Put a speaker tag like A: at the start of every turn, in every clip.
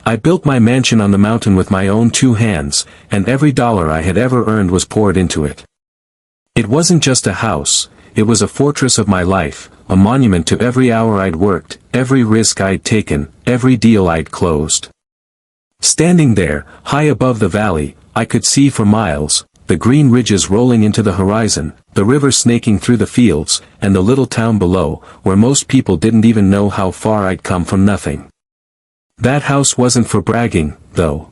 A: I built my mansion on the mountain with my own 2 hands, and every dollar I had ever earned was poured into it. It wasn't just a house, it was a fortress of my life, a monument to every hour I'd worked, every risk I'd taken, every deal I'd closed. Standing there, high above the valley, I could see for miles, the green ridges rolling into the horizon, the river snaking through the fields, and the little town below, where most people didn't even know how far I'd come from nothing. That house wasn't for bragging, though.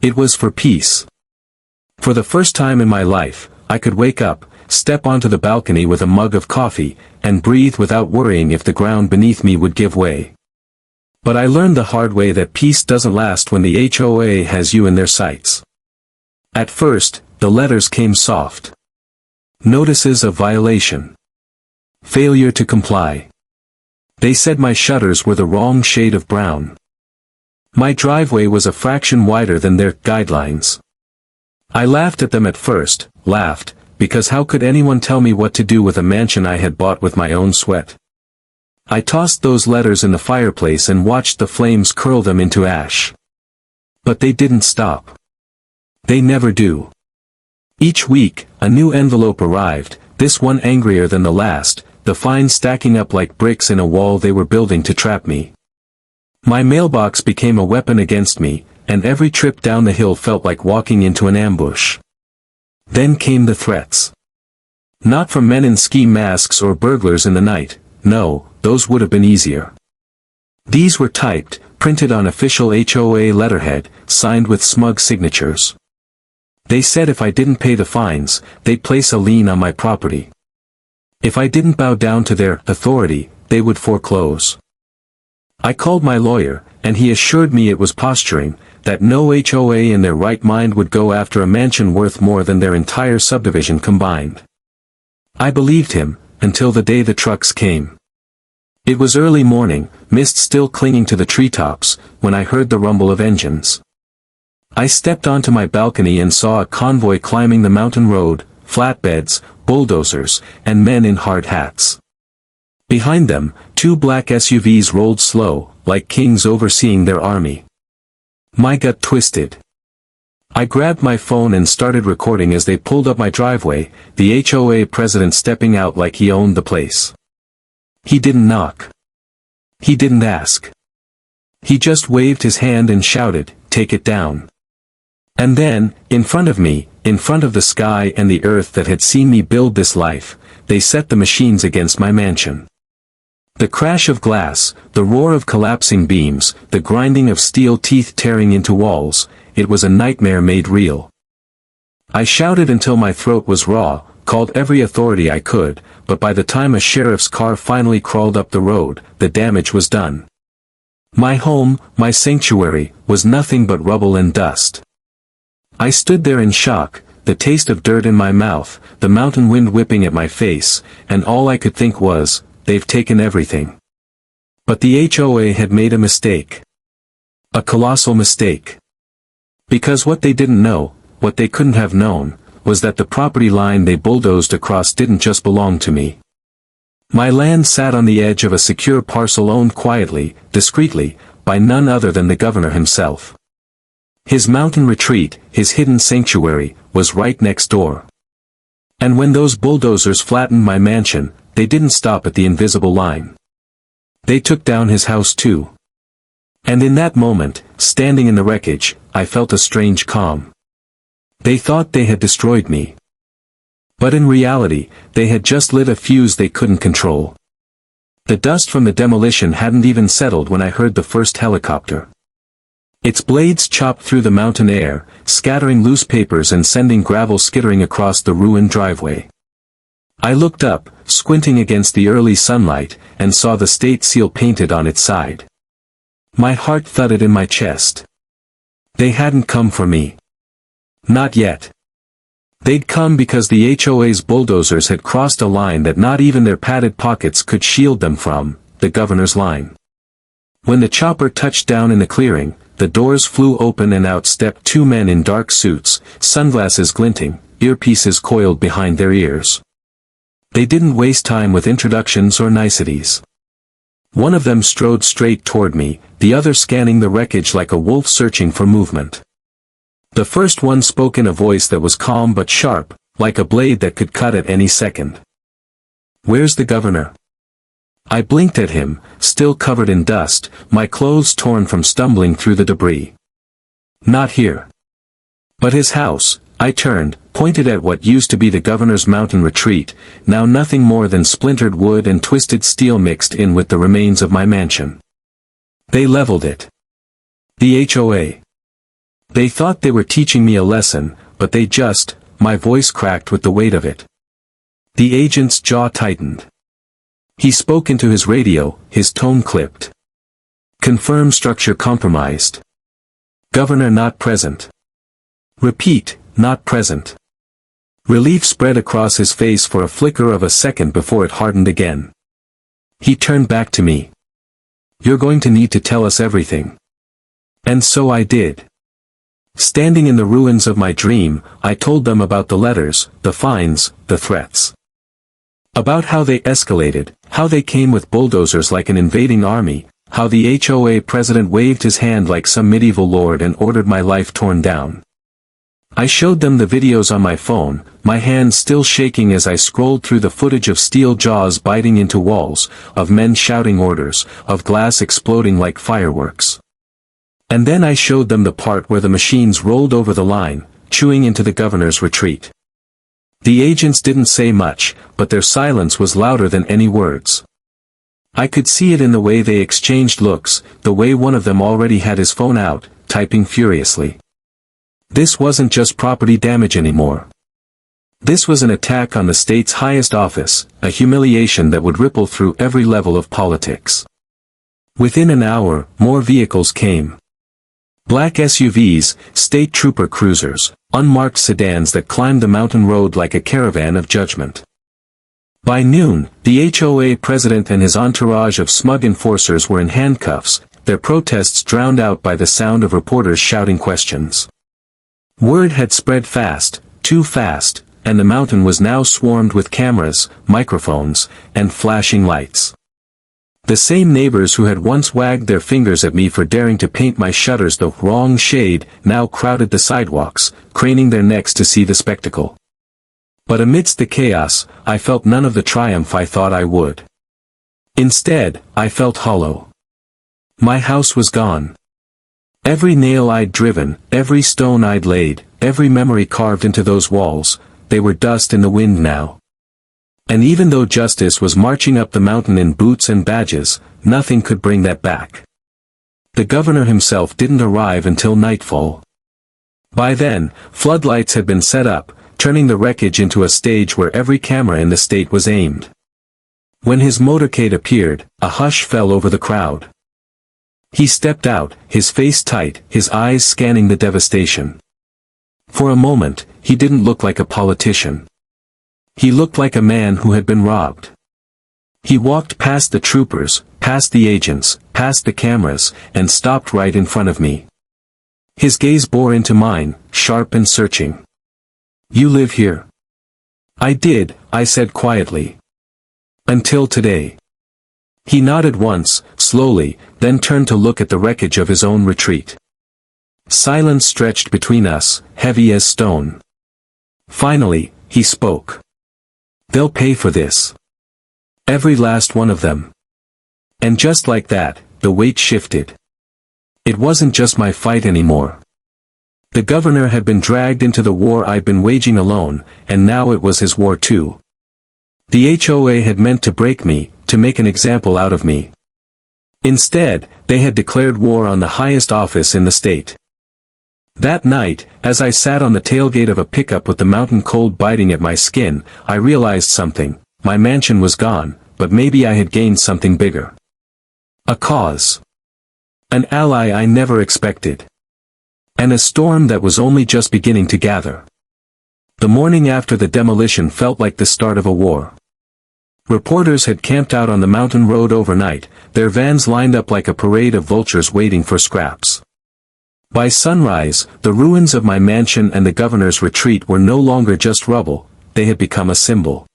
A: It was for peace. For the first time in my life, I could wake up, step onto the balcony with a mug of coffee, and breathe without worrying if the ground beneath me would give way. But I learned the hard way that peace doesn't last when the HOA has you in their sights. At first, the letters came soft. Notices of violation. Failure to comply. They said my shutters were the wrong shade of brown. My driveway was a fraction wider than their guidelines. I laughed at them at first, because how could anyone tell me what to do with a mansion I had bought with my own sweat? I tossed those letters in the fireplace and watched the flames curl them into ash. But they didn't stop. They never do. Each week, a new envelope arrived, this one angrier than the last, the fines stacking up like bricks in a wall they were building to trap me. My mailbox became a weapon against me, and every trip down the hill felt like walking into an ambush. Then came the threats. Not from men in ski masks or burglars in the night, no, those would have been easier. These were typed, printed on official HOA letterhead, signed with smug signatures. They said if I didn't pay the fines, they'd place a lien on my property. If I didn't bow down to their authority, they would foreclose. I called my lawyer, and he assured me it was posturing, that no HOA in their right mind would go after a mansion worth more than their entire subdivision combined. I believed him, until the day the trucks came. It was early morning, mist still clinging to the treetops, when I heard the rumble of engines. I stepped onto my balcony and saw a convoy climbing the mountain road, flatbeds, bulldozers, and men in hard hats. Behind them, 2 black SUVs rolled slow, like kings overseeing their army. My gut twisted. I grabbed my phone and started recording as they pulled up my driveway, the HOA president stepping out like he owned the place. He didn't knock. He didn't ask. He just waved his hand and shouted, "Take it down." And then, in front of me, in front of the sky and the earth that had seen me build this life, they set the machines against my mansion. The crash of glass, the roar of collapsing beams, the grinding of steel teeth tearing into walls, it was a nightmare made real. I shouted until my throat was raw, called every authority I could, but by the time a sheriff's car finally crawled up the road, the damage was done. My home, my sanctuary, was nothing but rubble and dust. I stood there in shock, the taste of dirt in my mouth, the mountain wind whipping at my face, and all I could think was, they've taken everything. But the HOA had made a mistake. A colossal mistake. Because what they didn't know, what they couldn't have known, was that the property line they bulldozed across didn't just belong to me. My land sat on the edge of a secure parcel owned quietly, discreetly, by none other than the governor himself. His mountain retreat, his hidden sanctuary, was right next door. And when those bulldozers flattened my mansion, they didn't stop at the invisible line. They took down his house too. And in that moment, standing in the wreckage, I felt a strange calm. They thought they had destroyed me. But in reality, they had just lit a fuse they couldn't control. The dust from the demolition hadn't even settled when I heard the first helicopter. Its blades chopped through the mountain air, scattering loose papers and sending gravel skittering across the ruined driveway. I looked up, squinting against the early sunlight, and saw the state seal painted on its side. My heart thudded in my chest. They hadn't come for me. Not yet. They'd come because the HOA's bulldozers had crossed a line that not even their padded pockets could shield them from, the governor's line. When the chopper touched down in the clearing, the doors flew open and out stepped 2 men in dark suits, sunglasses glinting, earpieces coiled behind their ears. They didn't waste time with introductions or niceties. One of them strode straight toward me, the other scanning the wreckage like a wolf searching for movement. The first one spoke in a voice that was calm but sharp, like a blade that could cut at any second. "Where's the governor?" I blinked at him, still covered in dust, my clothes torn from stumbling through the debris. "Not here." "But his house," I turned, pointed at what used to be the governor's mountain retreat, now nothing more than splintered wood and twisted steel mixed in with the remains of my mansion. "They leveled it. The HOA. They thought they were teaching me a lesson, but they just," my voice cracked with the weight of it. The agent's jaw tightened. He spoke into his radio, his tone clipped. "Confirm structure compromised. Governor not present. Repeat, not present." Relief spread across his face for a flicker of a second before it hardened again. He turned back to me. "You're going to need to tell us everything." And so I did. Standing in the ruins of my dream, I told them about the letters, the fines, the threats. About how they escalated, how they came with bulldozers like an invading army, how the HOA president waved his hand like some medieval lord and ordered my life torn down. I showed them the videos on my phone, my hands still shaking as I scrolled through the footage of steel jaws biting into walls, of men shouting orders, of glass exploding like fireworks. And then I showed them the part where the machines rolled over the line, chewing into the governor's retreat. The agents didn't say much, but their silence was louder than any words. I could see it in the way they exchanged looks, the way one of them already had his phone out, typing furiously. This wasn't just property damage anymore. This was an attack on the state's highest office, a humiliation that would ripple through every level of politics. Within an hour, more vehicles came. Black SUVs, state trooper cruisers, unmarked sedans that climbed the mountain road like a caravan of judgment. By noon, the HOA president and his entourage of smug enforcers were in handcuffs, their protests drowned out by the sound of reporters shouting questions. Word had spread fast, too fast, and the mountain was now swarmed with cameras, microphones, and flashing lights. The same neighbors who had once wagged their fingers at me for daring to paint my shutters the wrong shade now crowded the sidewalks, craning their necks to see the spectacle. But amidst the chaos, I felt none of the triumph I thought I would. Instead, I felt hollow. My house was gone. Every nail I'd driven, every stone I'd laid, every memory carved into those walls, they were dust in the wind now. And even though justice was marching up the mountain in boots and badges, nothing could bring that back. The governor himself didn't arrive until nightfall. By then, floodlights had been set up, turning the wreckage into a stage where every camera in the state was aimed. When his motorcade appeared, a hush fell over the crowd. He stepped out, his face tight, his eyes scanning the devastation. For a moment, he didn't look like a politician. He looked like a man who had been robbed. He walked past the troopers, past the agents, past the cameras, and stopped right in front of me. His gaze bore into mine, sharp and searching. "You live here?" "I did," I said quietly. "Until today." He nodded once, slowly, then turned to look at the wreckage of his own retreat. Silence stretched between us, heavy as stone. Finally, he spoke. "They'll pay for this. Every last one of them." And just like that, the weight shifted. It wasn't just my fight anymore. The governor had been dragged into the war I'd been waging alone, and now it was his war too. The HOA had meant to break me, to make an example out of me. Instead, they had declared war on the highest office in the state. That night, as I sat on the tailgate of a pickup with the mountain cold biting at my skin, I realized something. My mansion was gone, but maybe I had gained something bigger. A cause. An ally I never expected. And a storm that was only just beginning to gather. The morning after the demolition felt like the start of a war. Reporters had camped out on the mountain road overnight, their vans lined up like a parade of vultures waiting for scraps. By sunrise, the ruins of my mansion and the governor's retreat were no longer just rubble, they had become a symbol.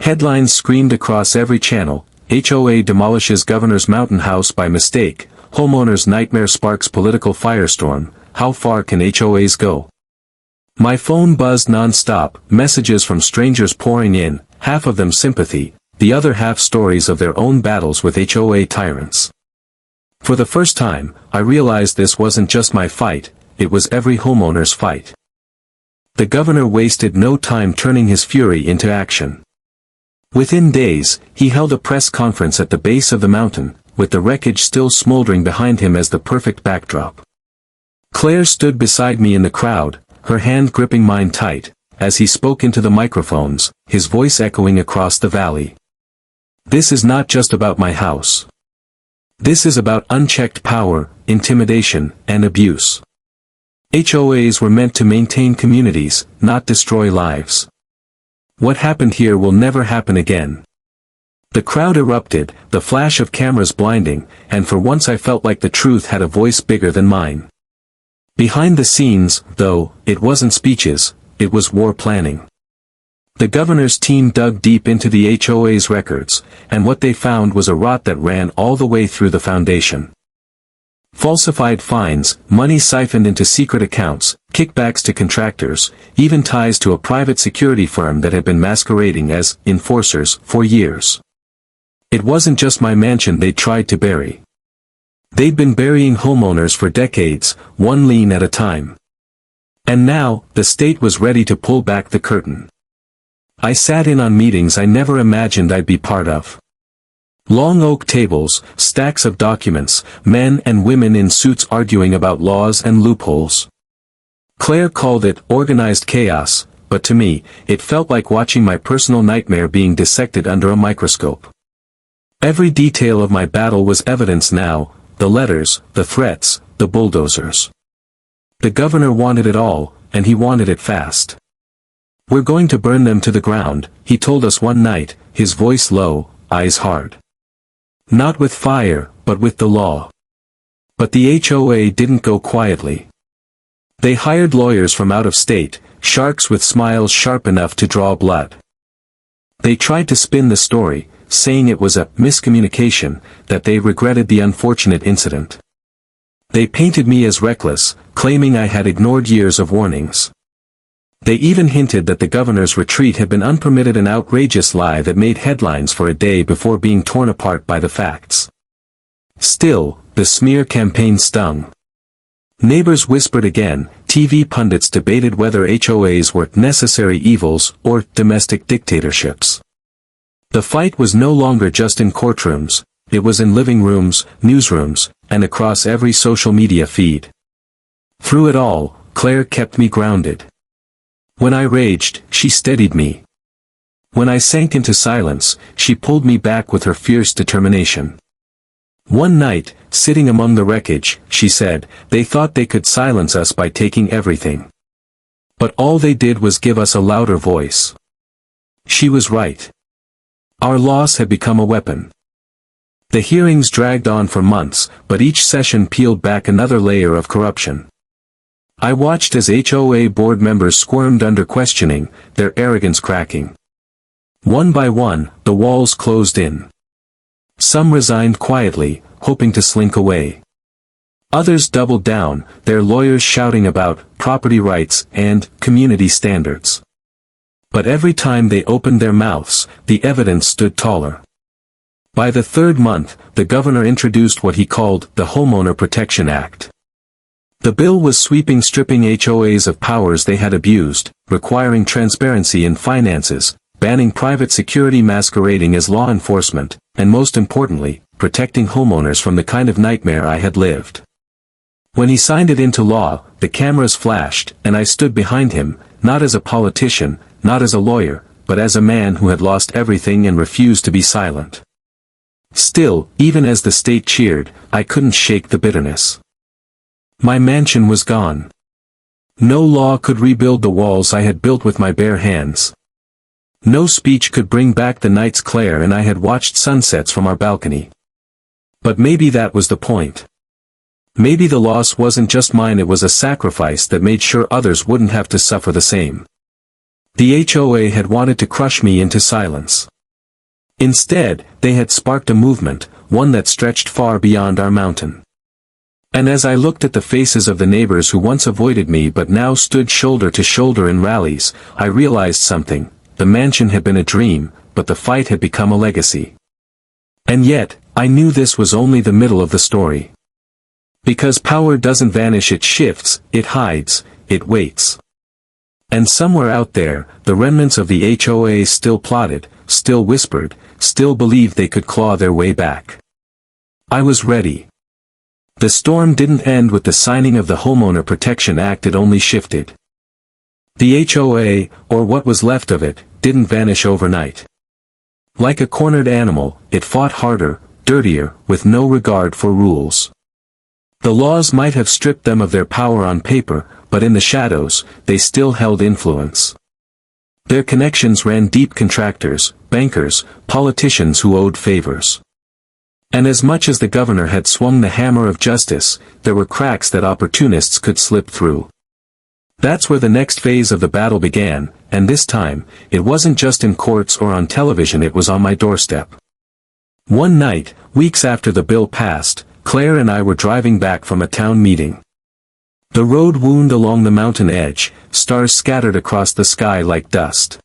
A: Headlines screamed across every channel, HOA demolishes governor's mountain house by mistake, homeowner's nightmare sparks political firestorm, how far can HOAs go? My phone buzzed non-stop, messages from strangers pouring in, half of them sympathy, the other half stories of their own battles with HOA tyrants. For the first time, I realized this wasn't just my fight, it was every homeowner's fight. The governor wasted no time turning his fury into action. Within days, he held a press conference at the base of the mountain, with the wreckage still smoldering behind him as the perfect backdrop. Claire stood beside me in the crowd, her hand gripping mine tight, as he spoke into the microphones, his voice echoing across the valley. This is not just about my house. This is about unchecked power, intimidation, and abuse. HOAs were meant to maintain communities, not destroy lives. What happened here will never happen again. The crowd erupted, the flash of cameras blinding, and for once I felt like the truth had a voice bigger than mine. Behind the scenes, though, it wasn't speeches, it was war planning. The governor's team dug deep into the HOA's records, and what they found was a rot that ran all the way through the foundation. Falsified fines, money siphoned into secret accounts, kickbacks to contractors, even ties to a private security firm that had been masquerading as enforcers for years. It wasn't just my mansion they tried to bury. They'd been burying homeowners for decades, one lien at a time. And now, the state was ready to pull back the curtain. I sat in on meetings I never imagined I'd be part of. Long oak tables, stacks of documents, men and women in suits arguing about laws and loopholes. Claire called it organized chaos, but to me, it felt like watching my personal nightmare being dissected under a microscope. Every detail of my battle was evidence now, the letters, the threats, the bulldozers. The governor wanted it all, and he wanted it fast. We're going to burn them to the ground, he told us one night, his voice low, eyes hard. Not with fire, but with the law. But the HOA didn't go quietly. They hired lawyers from out of state, sharks with smiles sharp enough to draw blood. They tried to spin the story, saying it was a miscommunication, that they regretted the unfortunate incident. They painted me as reckless, claiming I had ignored years of warnings. They even hinted that the governor's retreat had been unpermitted, an outrageous lie that made headlines for a day before being torn apart by the facts. Still, the smear campaign stung. Neighbors whispered again, TV pundits debated whether HOAs were necessary evils or domestic dictatorships. The fight was no longer just in courtrooms, it was in living rooms, newsrooms, and across every social media feed. Through it all, Claire kept me grounded. When I raged, she steadied me. When I sank into silence, she pulled me back with her fierce determination. One night, sitting among the wreckage, she said, they thought they could silence us by taking everything. But all they did was give us a louder voice. She was right. Our loss had become a weapon. The hearings dragged on for months, but each session peeled back another layer of corruption. I watched as HOA board members squirmed under questioning, their arrogance cracking. One by one, the walls closed in. Some resigned quietly, hoping to slink away. Others doubled down, their lawyers shouting about property rights and community standards. But every time they opened their mouths, the evidence stood taller. By the third month, the governor introduced what he called the Homeowner Protection Act. The bill was sweeping, stripping HOAs of powers they had abused, requiring transparency in finances, banning private security masquerading as law enforcement, and most importantly, protecting homeowners from the kind of nightmare I had lived. When he signed it into law, the cameras flashed, and I stood behind him, not as a politician, not as a lawyer, but as a man who had lost everything and refused to be silent. Still, even as the state cheered, I couldn't shake the bitterness. My mansion was gone. No law could rebuild the walls I had built with my bare hands. No speech could bring back the nights Claire and I had watched sunsets from our balcony. But maybe that was the point. Maybe the loss wasn't just mine, it was a sacrifice that made sure others wouldn't have to suffer the same. The HOA had wanted to crush me into silence. Instead, they had sparked a movement, one that stretched far beyond our mountain. And as I looked at the faces of the neighbors who once avoided me but now stood shoulder to shoulder in rallies, I realized something. The mansion had been a dream, but the fight had become a legacy. And yet, I knew this was only the middle of the story. Because power doesn't vanish, it shifts, it hides, it waits. And somewhere out there, the remnants of the HOA still plotted, still whispered, still believed they could claw their way back. I was ready. The storm didn't end with the signing of the Homeowner Protection Act, it only shifted. The HOA, or what was left of it, didn't vanish overnight. Like a cornered animal, it fought harder, dirtier, with no regard for rules. The laws might have stripped them of their power on paper, but in the shadows, they still held influence. Their connections ran deep: contractors, bankers, politicians who owed favors. And as much as the governor had swung the hammer of justice, there were cracks that opportunists could slip through. That's where the next phase of the battle began, and this time, it wasn't just in courts or on television, it was on my doorstep. One night, weeks after the bill passed, Claire and I were driving back from a town meeting. The road wound along the mountain edge, stars scattered across the sky like dust.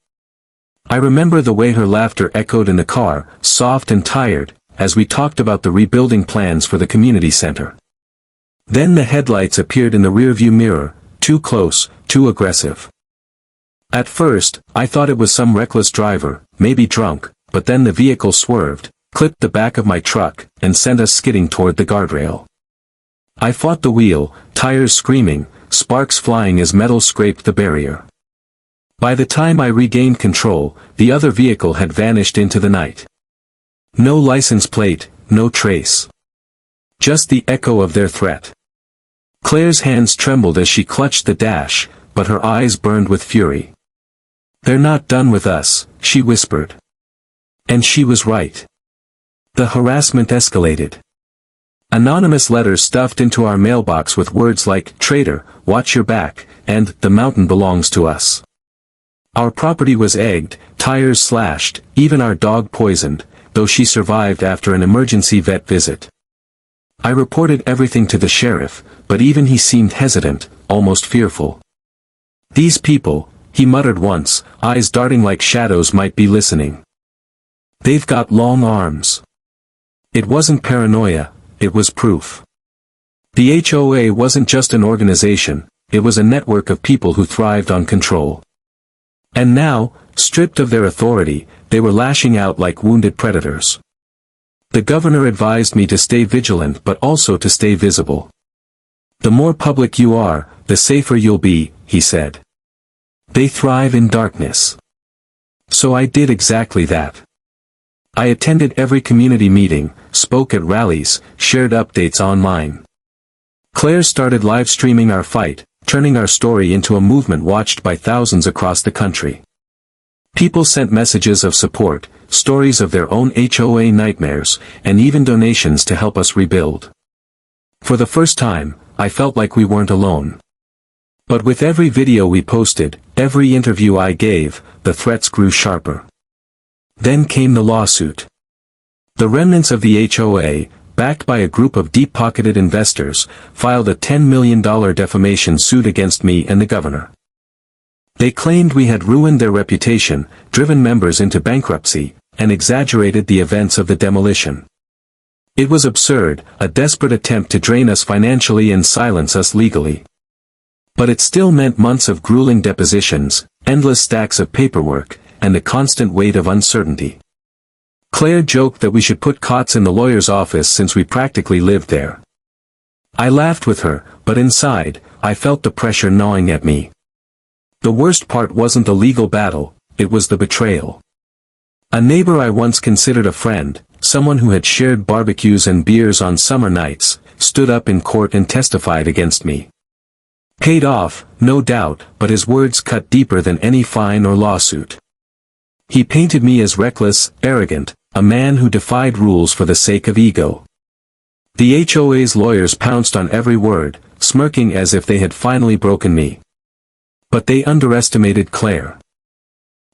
A: I remember the way her laughter echoed in the car, soft and tired, as we talked about the rebuilding plans for the community center. Then the headlights appeared in the rearview mirror, too close, too aggressive. At first, I thought it was some reckless driver, maybe drunk, but then the vehicle swerved, clipped the back of my truck, and sent us skidding toward the guardrail. I fought the wheel, tires screaming, sparks flying as metal scraped the barrier. By the time I regained control, the other vehicle had vanished into the night. No license plate, no trace. Just the echo of their threat. Claire's hands trembled as she clutched the dash, but her eyes burned with fury. "They're not done with us," she whispered. And she was right. The harassment escalated. Anonymous letters stuffed into our mailbox with words like, "Traitor, watch your back," and "The mountain belongs to us." Our property was egged, tires slashed, even our dog poisoned, though she survived after an emergency vet visit. I reported everything to the sheriff, but even he seemed hesitant, almost fearful. "These people," he muttered once, eyes darting like shadows, "might be listening. They've got long arms." It wasn't paranoia, it was proof. The HOA wasn't just an organization, it was a network of people who thrived on control. And now, stripped of their authority, they were lashing out like wounded predators. The governor advised me to stay vigilant but also to stay visible. "The more public you are, the safer you'll be," he said. "They thrive in darkness." So I did exactly that. I attended every community meeting, spoke at rallies, shared updates online. Claire started live streaming our fight, turning our story into a movement watched by thousands across the country. People sent messages of support, stories of their own HOA nightmares, and even donations to help us rebuild. For the first time, I felt like we weren't alone. But with every video we posted, every interview I gave, the threats grew sharper. Then came the lawsuit. The remnants of the HOA, backed by a group of deep-pocketed investors, filed a $10 million defamation suit against me and the governor. They claimed we had ruined their reputation, driven members into bankruptcy, and exaggerated the events of the demolition. It was absurd, a desperate attempt to drain us financially and silence us legally. But it still meant months of grueling depositions, endless stacks of paperwork, and the constant weight of uncertainty. Claire joked that we should put cots in the lawyer's office since we practically lived there. I laughed with her, but inside, I felt the pressure gnawing at me. The worst part wasn't the legal battle, it was the betrayal. A neighbor I once considered a friend, someone who had shared barbecues and beers on summer nights, stood up in court and testified against me. Paid off, no doubt, but his words cut deeper than any fine or lawsuit. He painted me as reckless, arrogant, a man who defied rules for the sake of ego. The HOA's lawyers pounced on every word, smirking as if they had finally broken me. But they underestimated Claire.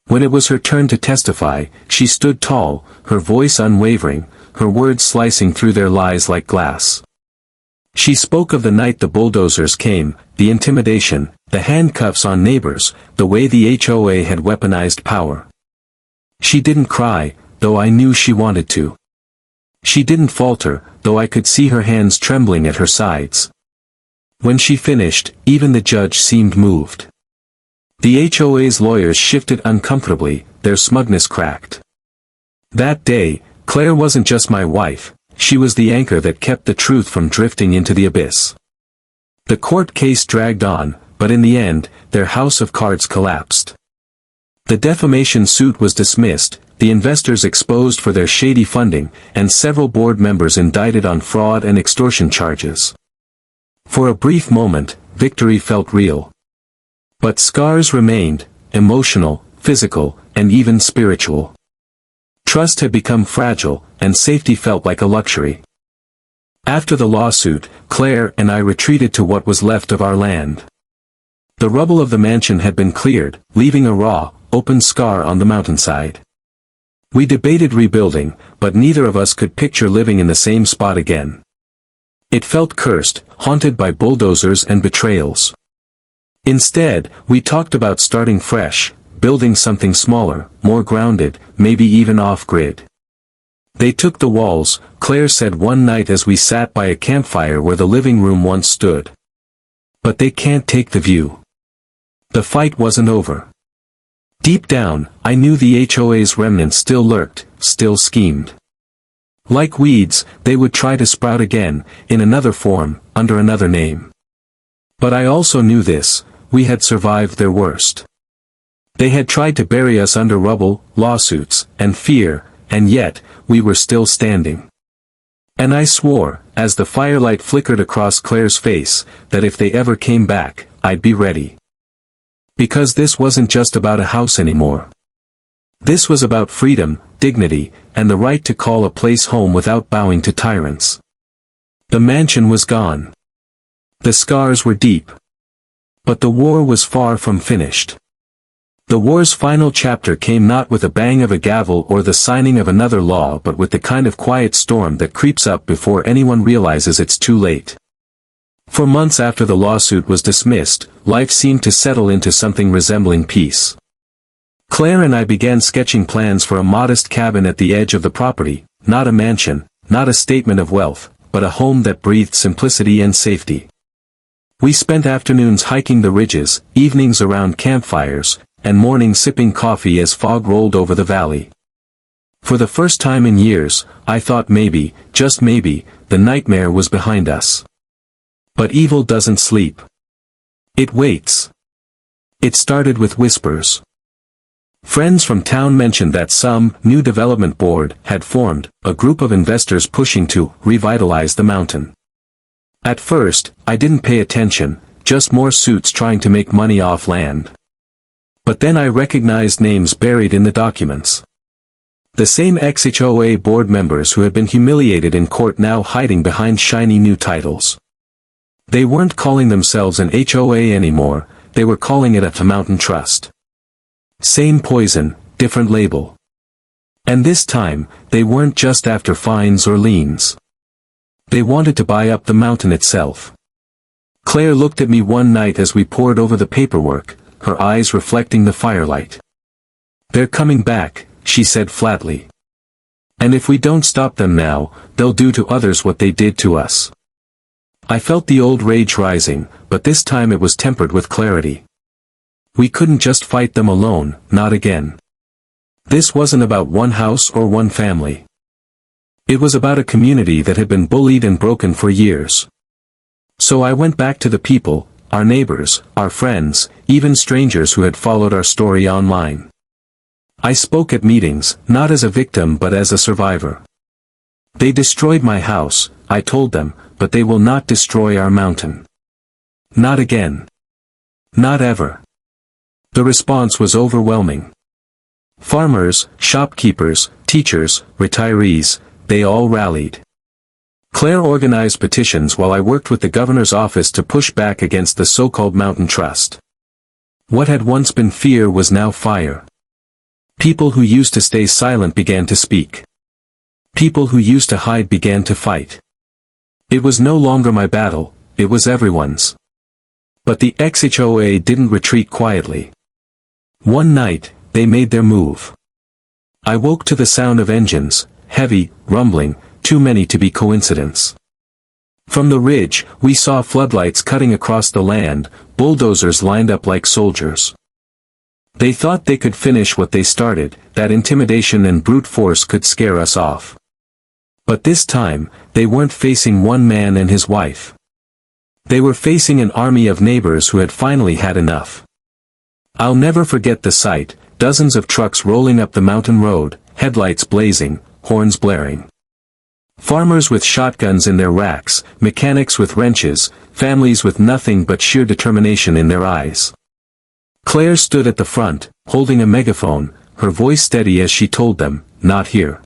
A: When it was her turn to testify, she stood tall, her voice unwavering, her words slicing through their lies like glass. She spoke of the night the bulldozers came, the intimidation, the handcuffs on neighbors, the way the HOA had weaponized power. She didn't cry, though I knew she wanted to. She didn't falter, though I could see her hands trembling at her sides. When she finished, even the judge seemed moved. The HOA's lawyers shifted uncomfortably, their smugness cracked. That day, Claire wasn't just my wife, she was the anchor that kept the truth from drifting into the abyss. The court case dragged on, but in the end, their house of cards collapsed. The defamation suit was dismissed, the investors exposed for their shady funding, and several board members indicted on fraud and extortion charges. For a brief moment, victory felt real. But scars remained, emotional, physical, and even spiritual. Trust had become fragile, and safety felt like a luxury. After the lawsuit, Claire and I retreated to what was left of our land. The rubble of the mansion had been cleared, leaving a raw, open scar on the mountainside. We debated rebuilding, but neither of us could picture living in the same spot again. It felt cursed, haunted by bulldozers and betrayals. Instead, we talked about starting fresh, building something smaller, more grounded, maybe even off-grid. They took the walls, Claire said one night as we sat by a campfire where the living room once stood. But they can't take the view. The fight wasn't over. Deep down, I knew the HOA's remnants still lurked, still schemed. Like weeds, they would try to sprout again, in another form, under another name. But I also knew this, we had survived their worst. They had tried to bury us under rubble, lawsuits, and fear, and yet, we were still standing. And I swore, as the firelight flickered across Claire's face, that if they ever came back, I'd be ready. Because this wasn't just about a house anymore. This was about freedom, dignity, and the right to call a place home without bowing to tyrants. The mansion was gone. The scars were deep. But the war was far from finished. The war's final chapter came not with a bang of a gavel or the signing of another law but with the kind of quiet storm that creeps up before anyone realizes it's too late. For months after the lawsuit was dismissed, life seemed to settle into something resembling peace. Claire and I began sketching plans for a modest cabin at the edge of the property, not a mansion, not a statement of wealth, but a home that breathed simplicity and safety. We spent afternoons hiking the ridges, evenings around campfires, and mornings sipping coffee as fog rolled over the valley. For the first time in years, I thought maybe, just maybe, the nightmare was behind us. But evil doesn't sleep. It waits. It started with whispers. Friends from town mentioned that some new development board had formed, a group of investors pushing to revitalize the mountain. At first, I didn't pay attention, just more suits trying to make money off land. But then I recognized names buried in the documents. The same ex-HOA board members who had been humiliated in court now hiding behind shiny new titles. They weren't calling themselves an HOA anymore, they were calling it a mountain trust. Same poison, different label. And this time, they weren't just after fines or liens. They wanted to buy up the mountain itself. Claire looked at me one night as we pored over the paperwork, her eyes reflecting the firelight. "They're coming back," she said flatly. "And if we don't stop them now, they'll do to others what they did to us." I felt the old rage rising, but this time it was tempered with clarity. We couldn't just fight them alone, not again. This wasn't about one house or one family. It was about a community that had been bullied and broken for years. So I went back to the people, our neighbors, our friends, even strangers who had followed our story online. I spoke at meetings, not as a victim but as a survivor. "They destroyed my house," I told them, "but they will not destroy our mountain. Not again. Not ever." The response was overwhelming. Farmers, shopkeepers, teachers, retirees, they all rallied. Claire organized petitions while I worked with the governor's office to push back against the so-called mountain trust. What had once been fear was now fire. People who used to stay silent began to speak. People who used to hide began to fight. It was no longer my battle, it was everyone's. But the HOA didn't retreat quietly. One night, they made their move. I woke to the sound of engines, heavy, rumbling, too many to be coincidence. From the ridge, we saw floodlights cutting across the land, bulldozers lined up like soldiers. They thought they could finish what they started, that intimidation and brute force could scare us off. But this time, they weren't facing one man and his wife. They were facing an army of neighbors who had finally had enough. I'll never forget the sight, dozens of trucks rolling up the mountain road, headlights blazing, horns blaring. Farmers with shotguns in their racks, mechanics with wrenches, families with nothing but sheer determination in their eyes. Claire stood at the front, holding a megaphone, her voice steady as she told them, "Not here.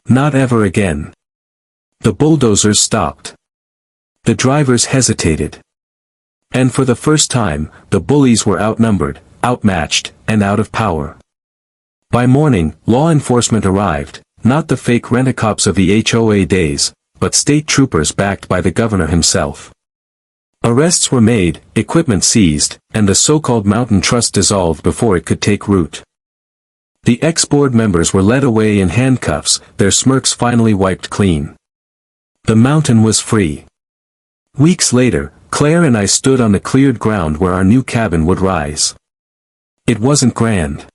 A: Not ever again." The bulldozers stopped. The drivers hesitated. And for the first time, the bullies were outnumbered, outmatched, and out of power. By morning, law enforcement arrived, not the fake rent-a-cops of the HOA days, but state troopers backed by the governor himself. Arrests were made, equipment seized, and the so-called mountain trust dissolved before it could take root. The ex-board members were led away in handcuffs, their smirks finally wiped clean. The mountain was free. Weeks later, Claire and I stood on the cleared ground where our new cabin would rise. It wasn't grand.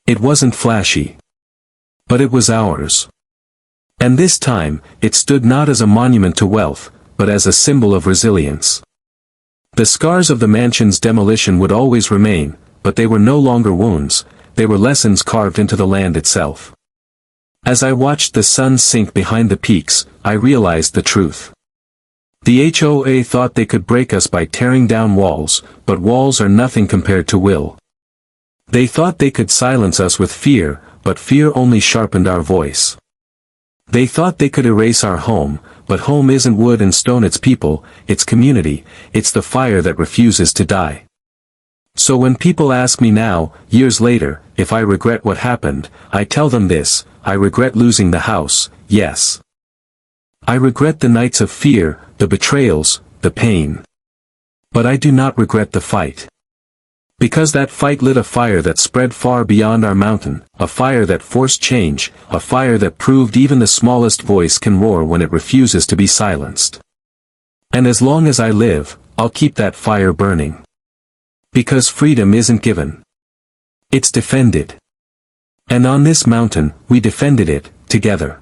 A: It wasn't flashy. But it was ours. And this time, it stood not as a monument to wealth, but as a symbol of resilience. The scars of the mansion's demolition would always remain, but they were no longer wounds, they were lessons carved into the land itself. As I watched the sun sink behind the peaks, I realized the truth. The HOA thought they could break us by tearing down walls, but walls are nothing compared to will. They thought they could silence us with fear, but fear only sharpened our voice. They thought they could erase our home, but home isn't wood and stone, it's people, it's community, it's the fire that refuses to die. So when people ask me now, years later, if I regret what happened, I tell them this: I regret losing the house, yes. I regret the nights of fear, the betrayals, the pain. But I do not regret the fight. Because that fight lit a fire that spread far beyond our mountain, a fire that forced change, a fire that proved even the smallest voice can roar when it refuses to be silenced. And as long as I live, I'll keep that fire burning. Because freedom isn't given. It's defended. And on this mountain, we defended it, together.